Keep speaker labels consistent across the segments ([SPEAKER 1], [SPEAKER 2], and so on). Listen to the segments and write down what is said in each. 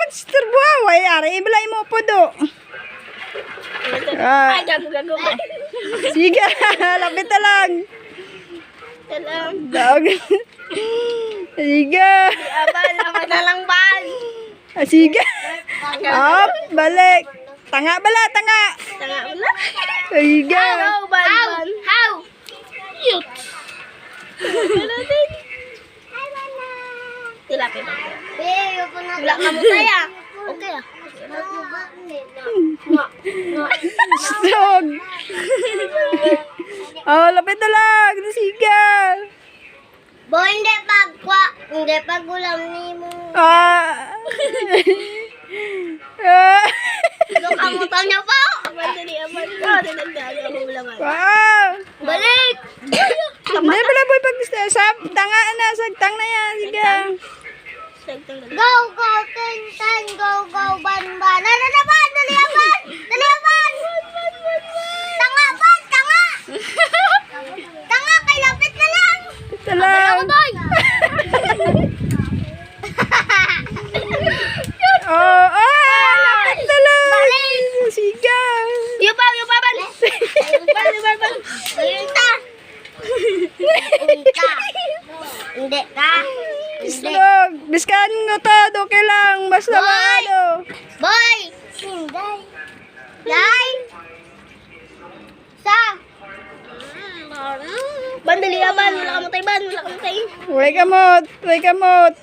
[SPEAKER 1] Buhaway, ari, ibalay mo po do.
[SPEAKER 2] Ay, gago.
[SPEAKER 1] Sige, lapit na lang.
[SPEAKER 2] Salam.
[SPEAKER 1] Dog. Sige.
[SPEAKER 2] Aban, naman na lang ban.
[SPEAKER 1] Sige. Up, balik. Tanga bala, tanga.
[SPEAKER 2] Tanga ulit.
[SPEAKER 1] Sige.
[SPEAKER 2] How, ban. How? Yut. Tilapin ba? Wala ka mo tayo. Okay ah.
[SPEAKER 1] Dog. Oh, lapit na lang. Sige.
[SPEAKER 2] Bo, hindi pag ulam ni mo.
[SPEAKER 1] Ah.
[SPEAKER 2] Doon ka mo tayo niya pa. Aban, dinagdaga mo ulam.
[SPEAKER 1] Wow.
[SPEAKER 2] Balik!
[SPEAKER 1] Hindi pala boy pag sab tanga na sagtang na yan. Sige.
[SPEAKER 2] Go, ten, go, ban. Ano naman? Daliaban! Tanga, ban, tanga! Tanga, kay lapit na lang!
[SPEAKER 1] Salam. Oh, lapit na lang. Sige.
[SPEAKER 2] Yubaw, ban! Ban! Unta! Hindi ka!
[SPEAKER 1] Islog. Biskan mo to. Okay lang. Basta
[SPEAKER 2] Boy.
[SPEAKER 1] maano.
[SPEAKER 2] Boy! Hindi! Yay! Sa! Bandaliaban! Wala ka matay ban!
[SPEAKER 1] Huwag kamot. Huwag kamot.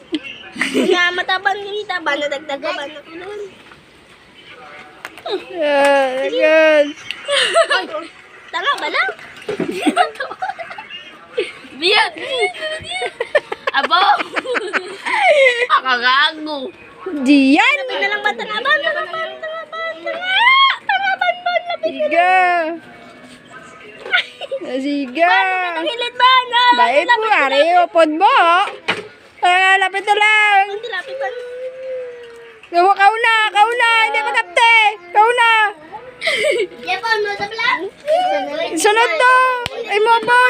[SPEAKER 2] Na mataban ganita ba na dagdagaban ako doon.
[SPEAKER 1] Good.
[SPEAKER 2] Tanga ba lang? Biyat! Abo! Akagago!
[SPEAKER 1] Diyan.
[SPEAKER 2] Lapit na lang ba? Tangaban! Tangaban!
[SPEAKER 1] Sige. Sige.
[SPEAKER 2] Hilit ba?
[SPEAKER 1] Baik po. Ari, upod mo. Lapit na lang.
[SPEAKER 2] Hindi lapit ba?
[SPEAKER 1] Kau na. Hindi magkapte. Kau na.
[SPEAKER 2] Yapon mo sa plan?
[SPEAKER 1] Sunod to. Ay mo po.